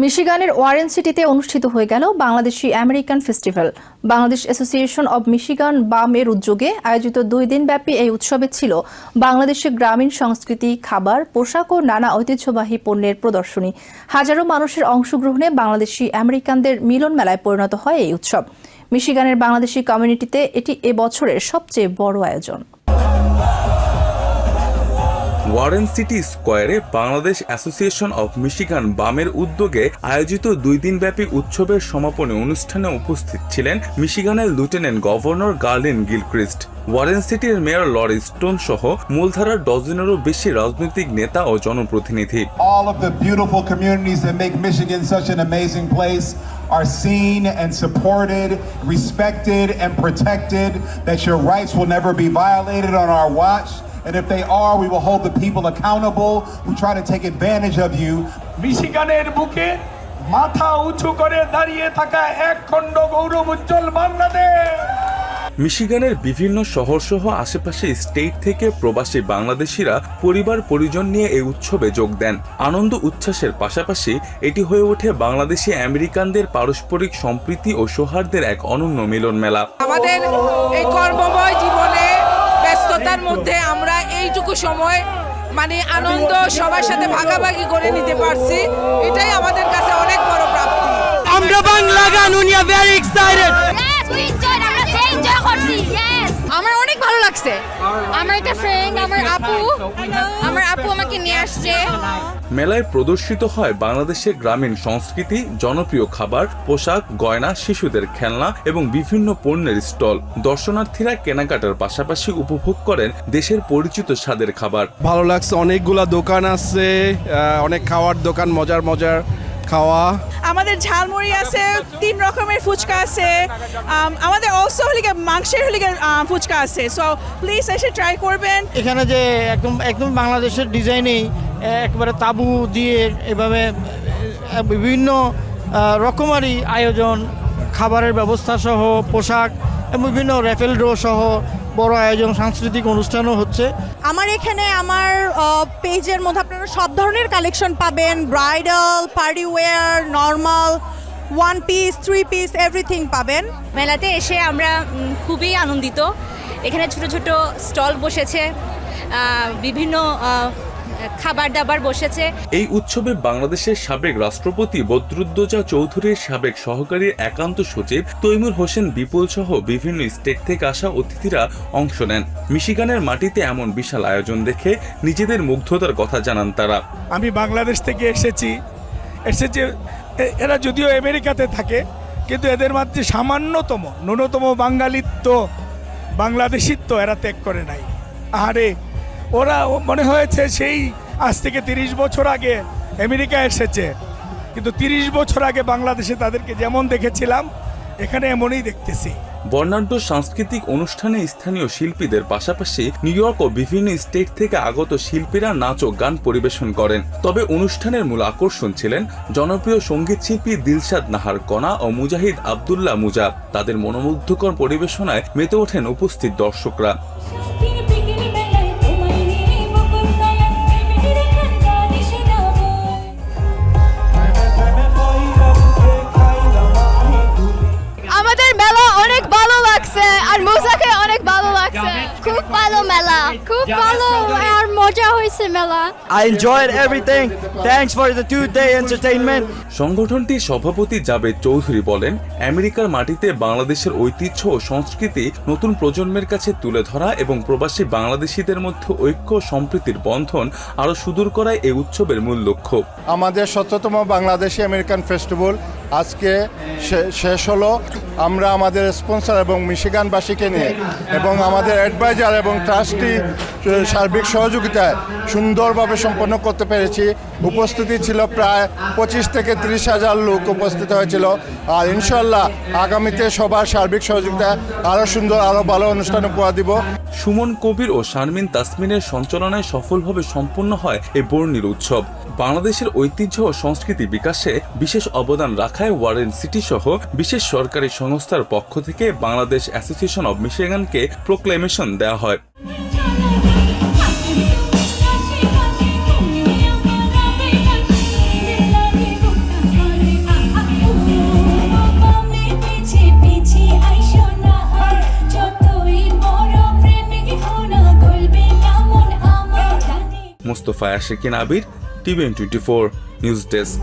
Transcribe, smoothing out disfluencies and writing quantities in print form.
মিশিগানের Warren সিটিতে অনুষ্ঠিত হয়ে গেল Bangladeshi American festival. Bangladesh association of Michigan বাম-এর উদ্যোগে আয়োজিত 2 দিনব্যাপী এই উৎসবে ছিল বাংলাদেশের গ্রামীণ সংস্কৃতি, খাবার, পোশাক ও নানা ঐতিহ্যবাহী পণ্যের প্রদর্শনী। হাজারো মানুষের অংশগ্রহণে বাংলাদেশি আমেরিকানদের মিলন মেলায় পরিণত হয় এই উৎসব। মিশিগানের বাংলাদেশি কমিউনিটিতে এটি এবছরের সবচেয়ে বড় আয়োজন। ওয়ারেন সিটি স্কোয়ারে বাংলাদেশ অ্যাসোসিয়েশন অব মিশিগান বামের উদ্যোগে আয়োজিত 2 দিনব্যাপী উৎসবের সমাপনী অনুষ্ঠানে উপস্থিত ছিলেন মিশিগানের লেফটেন্যান্ট গভর্নর গার্লিন গিলক্রিস্ট, ওয়ারেন সিটির মেয়র লরি স্টোন সহ মূলধারার ডজনেরও বেশি রাজনৈতিক নেতা ও জনপ্রতিনিধি। All of the beautiful communities that make Michigan such an amazing place are seen and supported, respected and protected, that your rights will never be violated on our watch. And if they are, we will hold the people accountable who try to take advantage of you. মিশিগানের বুকে মাথা উঁচু করে দাঁড়িয়ে থাকা একখণ্ড গৌরব উজ্জ্বল বাংলাদেশ। মিশিগানের বিভিন্ন শহর সহ আশেপাশে স্টেট থেকে প্রবাসী বাংলাদেশিরা পরিবার পরিজন নিয়ে এই উৎসবে যোগ দেন। আনন্দ উচ্ছ্বাসের পাশাপাশি এটি হয়ে ওঠে বাংলাদেশি আমেরিকানদের পারস্পরিক সম্প্রীতি ও সৌহার্দ্যের এক অনন্য মিলন মেলা। আমাদের এই কর্মময় জীবনে ব্যস্ততার মধ্যে আমরা এইটুকু সময় আনন্দ সবার সাথে ভাগাভাগি করে নিতে পারছি, এটাই আমাদের কাছে অনেক বড় প্রাপ্তি। আমরা বাংলা গান উনিয়া ভেরি এক্সাইটেড। আমার অনেক ভালো লাগছে। আমার একটা ফ্রেন্ড, আমার আপু আমাকে নিয়ে আসছে। মেলায় প্রদর্শিত হয় বাংলাদেশের গ্রামীণ সংস্কৃতি, জনপ্রিয় খাবার, পোশাক, গয়না, শিশুদের খেলনা এবং বিভিন্ন পণ্যের স্টল। দর্শনার্থীরা কেনাকাটার পাশাপাশি উপভোগ করেন দেশের পরিচিত স্বাদের খাবার। ভালো লাগছে, অনেকগুলা দোকান আছে, অনেক খাওয়ার দোকান, মজার মজার খাওয়া। আমাদের ঝালমুড়ি আছে, 3 রকমের ফুচকা আছে, আমাদের অলসো মাংসের ফুচকা আছে। সো প্লিজ এসে ট্রাই করবেন। এখানে যে একদম বাংলাদেশের ডিজাইনেই একবারে তাবু দিয়ে এভাবে বিভিন্ন রকমারি আয়োজন, খাবারের ব্যবস্থা সহ, পোশাক এবং বিভিন্ন র্যাফেল ড্র সহ বড় আয়োজন, সাংস্কৃতিক অনুষ্ঠানও হচ্ছে। আমার এখানে আমার পেজের মধ্যে আপনারা সব ধরনের কালেকশন পাবেন, bridal, party wear, normal, 1 piece, 3 piece, everything পাবেন। মেলাতে এসে আমরা খুবই আনন্দিত। এখানে ছোট ছোট স্টল বসেছে, বিভিন্ন খাবার দাবার বসেছে। এই উৎসবে বাংলাদেশের সাবেক রাষ্ট্রপতি বদরুদ্দোজা চৌধুরীর সাবেক সহকারী একান্ত সচিব তৈমুর হোসেন বিপুল সহ বিভিন্ন স্টেট থেকে আসা অতিথিরা অংশ নেন। মিশিগানের মাটিতে এমন বিশাল আয়োজন দেখে নিজেদের মুগ্ধতার কথা জানান তারা। আমি বাংলাদেশ থেকে এসেছে এরা যদিও আমেরিকাতে থাকে, কিন্তু এদের মধ্যে ন্যূনতম বাঙালিত্ব, বাংলাদেশিত্ব এরা ত্যাগ করে নাই। আরে ওরা মনে হয়েছে সেই আজ থেকে 30 বছর আগে আমেরিকা এসেছে, কিন্তু 30 বছর আগে বাংলাদেশে তাদেরকে যেমন দেখেছিলাম এখানে এমনই দেখতেছি। বর্ণাঢ্য সাংস্কৃতিক অনুষ্ঠানে স্থানীয় শিল্পীদের পাশাপাশি নিউ ইয়র্ক ও বিভিন্ন স্টেট থেকে আগত শিল্পীরা নাচ ও গান পরিবেশন করেন। তবে অনুষ্ঠানের মূল আকর্ষণ ছিলেন জনপ্রিয় সঙ্গীত শিল্পী দিলশাদ নাহার কণা ও মুজাহিদ আব্দুল্লাহ মুজাব। তাদের মনোমুগ্ধকর পরিবেশনায় মেতে ওঠেন উপস্থিত দর্শকরা। আর মোজাকে অনেক ভালো লাগছে, খুব ভালো মেলা, খুব ভালো আর মজা হয়েছে মেলা। I enjoyed everything. Thanks for the 2-day entertainment. সংগঠনটির সভাপতি জাবেদ চৌধুরী বলেন, আমেরিকার মাটিতে বাংলাদেশের ঐতিহ্য ও সংস্কৃতি নতুন প্রজন্মের কাছে তুলে ধরা এবং প্রবাসী বাংলাদেশিদের মধ্যে ঐক্য সম্প্রীতির বন্ধন আরো সুদূর করাই এই উৎসবের মূল লক্ষ্য। আমাদের 17তম বাংলাদেশি আমেরিকান ফেস্টিভ্যাল আজকে শেষ হলো। আমরা আমাদের স্পন্সর এবং মিশিগানবাসীকে নিয়ে এবং আমাদের অ্যাডভাইজার এবং ট্রাস্টি সার্বিক সহযোগিতায় সুন্দরভাবে সম্পন্ন করতে পেরেছি। উপস্থিতি ছিল প্রায় 25 থেকে 30 হাজার লোক উপস্থিত হয়েছিল। আর ইনশাল্লাহ আগামীতে সবার সার্বিক সহযোগিতায় আরও সুন্দর, আরও ভালো অনুষ্ঠান উপহার দিব। সুমন কবির ও শারমিন তাসমিনের সঞ্চালনায় সফলভাবে সম্পন্ন হয় এই বর্ণিল উৎসব। বাংলাদেশের ঐতিহ্য ও সংস্কৃতি বিকাশে বিশেষ অবদান রাখায় ওয়ারেন সিটি সহ বিশেষ সরকারি সংস্থার পক্ষ থেকে বাংলাদেশ অ্যাসোসিয়েশন অব মিশিগানকে প্রোক্লেমেশন দেওয়া হয়। মোস্তফা আশিকিন আবির, TVN24 নিউজ ডেস্ক।